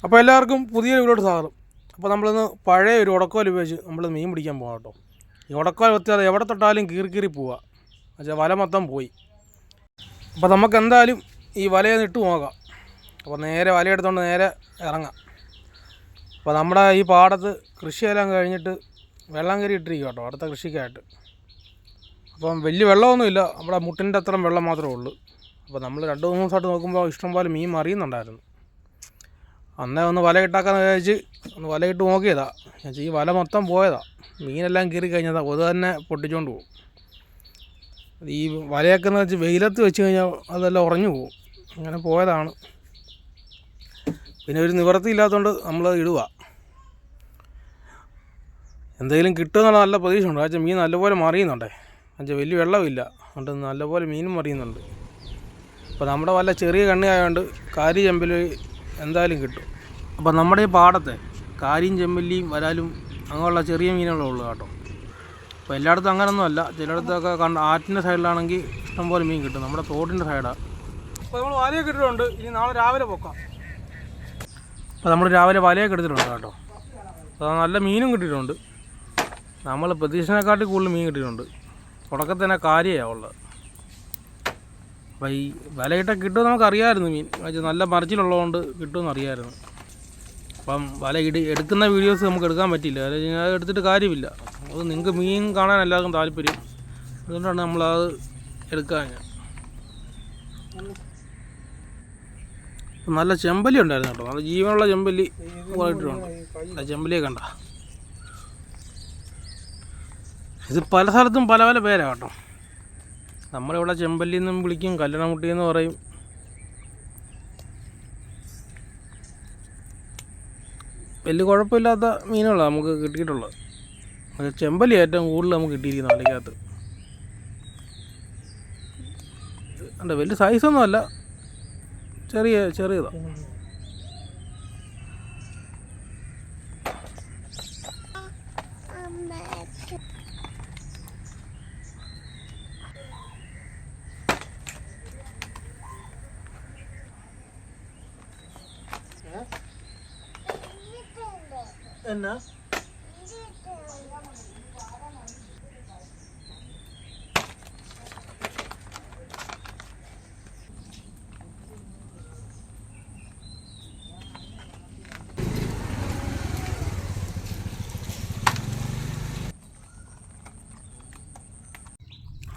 അപ്പോൾ എല്ലാവർക്കും പുതിയ വീഡിയോട്ട് സ്വാഗതം. അപ്പോൾ നമ്മളിന്ന് പഴയ ഒരു ഉടക്കോൽ ഉപയോഗിച്ച് നമ്മൾ മീൻ പിടിക്കാൻ പോകാം കേട്ടോ. ഈ ഉടക്കോൽ വെച്ചാൽ എവിടെ തൊട്ടാലും കീറി പോവുക, എന്നുവെച്ചാൽ വല മൊത്തം പോയി. അപ്പോൾ നമുക്ക് എന്തായാലും ഈ വലയൊന്ന് ഇട്ട് നോക്കാം. അപ്പോൾ നേരെ വലയെടുത്തുകൊണ്ട് നേരെ ഇറങ്ങാം. അപ്പോൾ നമ്മുടെ ഈ പാടത്ത് കൃഷിയെല്ലാം കഴിഞ്ഞിട്ട് വെള്ളം കയറി ഇട്ടിരിക്കുക കേട്ടോ, അടുത്ത കൃഷിക്കായിട്ട്. അപ്പം വലിയ വെള്ളമൊന്നുമില്ല, നമ്മുടെ മുട്ടിൻ്റെ അത്രയും വെള്ളം മാത്രമേ ഉള്ളൂ. അപ്പോൾ നമ്മൾ 2-3 ദിവസമായിട്ട് നോക്കുമ്പോൾ ഇഷ്ടംപോലെ മീൻ മറിയുന്നുണ്ടായിരുന്നു. അന്നേ ഒന്ന് വല ഇട്ടാക്കാന്ന് വിചാരിച്ച് ഒന്ന് വലയിട്ട് നോക്കിയതാണ്. ഈ വല മൊത്തം പോയതാണ്, മീനെല്ലാം കീറി കഴിഞ്ഞതാണ്, കൊതു തന്നെ പൊട്ടിച്ചുകൊണ്ട് പോകും. ഈ വലയൊക്കെ എന്ന് വെച്ച് വെയിലത്ത് വെച്ച് കഴിഞ്ഞാൽ അതെല്ലാം ഉറഞ്ഞു പോകും, അങ്ങനെ പോയതാണ്. പിന്നെ ഒരു നിവൃത്തിയില്ലാത്തതുകൊണ്ട് നമ്മൾ ഇടുക. എന്തെങ്കിലും കിട്ടുമെന്നുള്ള നല്ല പ്രതീക്ഷയുണ്ട്. പക്ഷേ മീൻ നല്ലപോലെ മറിയുന്നുണ്ടേ, എന്നുവെച്ചാൽ വലിയ വെള്ളമില്ല, അതുകൊണ്ട് നല്ലപോലെ മീനും മറിയുന്നുണ്ട്. അപ്പോൾ നമ്മുടെ വല്ല ചെറിയ കണ്ണിയായതുകൊണ്ട് കാരി ചെമ്പല് എന്തായാലും കിട്ടും. അപ്പോൾ നമ്മുടെ ഈ പാടത്തെ കാരിയും ചെമ്പല്ലിയും വരാലും അങ്ങനെയുള്ള ചെറിയ മീനുകളേ ഉള്ളൂ കേട്ടോ. അപ്പോൾ എല്ലായിടത്തും അങ്ങനെയൊന്നും അല്ല, ചിലയിടത്തൊക്കെ ആറ്റിൻ്റെ സൈഡിലാണെങ്കിൽ ഇഷ്ടംപോലെ മീൻ കിട്ടും. നമ്മുടെ തോട്ടിൻ്റെ സൈഡാണ്. അപ്പോൾ നമ്മൾ വലയൊക്കെ ഇട്ടിട്ടുണ്ട്, ഇനി നാളെ രാവിലെ പൊക്കാം. അപ്പോൾ നമ്മൾ രാവിലെ വലയൊക്കെ എടുത്തിട്ടുണ്ട് കേട്ടോ. അപ്പോൾ നല്ല മീനും കിട്ടിയിട്ടുണ്ട്. നമ്മൾ പ്രതീക്ഷനെക്കാട്ടി കൂടുതൽ മീൻ കിട്ടിയിട്ടുണ്ട്. തുടക്കത്തിൽ തന്നെ കാര്യമാണ് ഉള്ളത്. അപ്പോൾ ഈ വലയിട്ടൊക്കെ കിട്ടുമെന്ന് നമുക്കറിയാമായിരുന്നു. മീൻ നല്ല മറിച്ചിലുള്ളതുകൊണ്ട് കിട്ടുമെന്ന് അറിയാമായിരുന്നു. അപ്പം വല എടുക്കുന്ന വീഡിയോസ് നമുക്ക് എടുക്കാൻ പറ്റില്ല, അത് എടുത്തിട്ട് കാര്യമില്ല. അത് നിങ്ങൾക്ക് മീൻ കാണാൻ എല്ലാവർക്കും താല്പര്യം, അതുകൊണ്ടാണ് നമ്മളത് എടുക്കാൻ. നല്ല ചെമ്പല്ലി ഉണ്ടായിരുന്നു കേട്ടോ, നല്ല ജീവനുള്ള ചെമ്പല്ലി പോയിട്ടുണ്ട്. ആ ചെമ്പല്ലിയെ കണ്ട, ഇത് പല സ്ഥലത്തും പല പല പേരാണ് കേട്ടോ. നമ്മളിവിടെ ചെമ്പല്ലി എന്നും വിളിക്കും, കല്ലണമുട്ടി എന്ന് പറയും. വലിയ കുഴപ്പമില്ലാത്ത മീനുകളാണ് നമുക്ക് കിട്ടിയിട്ടുള്ളത്. ചെമ്പല്ലി ഏറ്റവും കൂടുതൽ നമുക്ക് കിട്ടിയിരിക്കുന്ന വലയ്ക്കകത്ത്. അല്ല വലിയ സൈസൊന്നും അല്ല, ചെറിയതാണ്. എന്നാ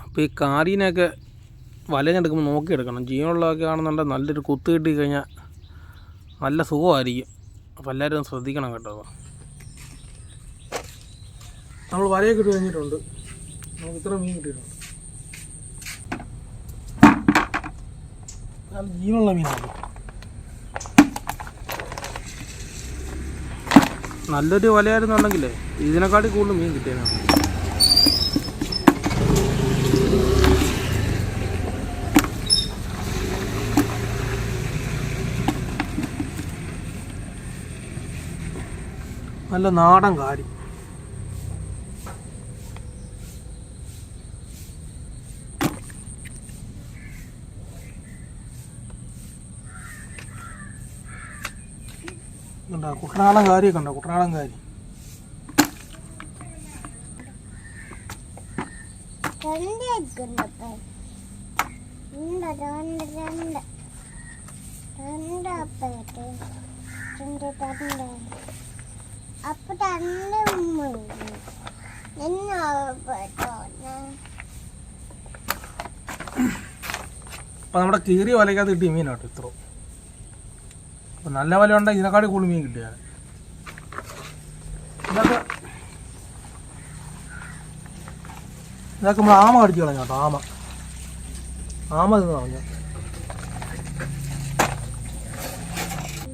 അപ്പോൾ ഈ കാരീനൊക്കെ വലഞ്ഞെടുക്കുമ്പോൾ നോക്കിയെടുക്കണം. ജീവനുള്ളതൊക്കെ ആണെന്നുണ്ടെങ്കിൽ നല്ലൊരു കുത്ത് കിട്ടി കഴിഞ്ഞാൽ നല്ല സുഖമായിരിക്കും. അപ്പോൾ എല്ലാവരും ഒന്ന് ശ്രദ്ധിക്കണം കേട്ടോ. നമ്മൾ വലയൊക്കെ ഇട്ട് കഴിഞ്ഞിട്ടുണ്ട്, നമുക്ക് ഇത്ര മീൻ കിട്ടിയിട്ടുണ്ട്. നല്ല ജീവനുള്ള മീനാണ്, നല്ലൊരു വലയായിരുന്നുണ്ടെങ്കിലേ ഇതിനെക്കാട്ടി കൂടുതൽ മീൻ കിട്ടിയതാണ്. നല്ല നാടൻ കാരി. കണ്ടോ കുട്ടനാടൻ കാരിയൊക്കെ ഉണ്ടോ, കുട്ടനാടൻ കാരി. അപ്പോൾ നമ്മുടെ കീറിയ വലയ്ക്കകത്ത് കിട്ടിയ മീനാട്ടോ ഇത്ര. അപ്പോൾ നല്ല വല ഉണ്ടെങ്കിൽ ഇതിനെക്കാട്ടി കൂടുതൽ മീൻ കിട്ടിയാണ്. ഇതൊക്കെ നമ്മൾ ആമ കടിച്ചു കളഞ്ഞ കേട്ടോ, ആമ തിന്ന് കളഞ്ഞ.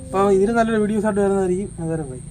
അപ്പോൾ ഇതിന് നല്ലൊരു വീഡിയോസായിട്ട് വരുന്നതായിരിക്കും. നേരം പോയി.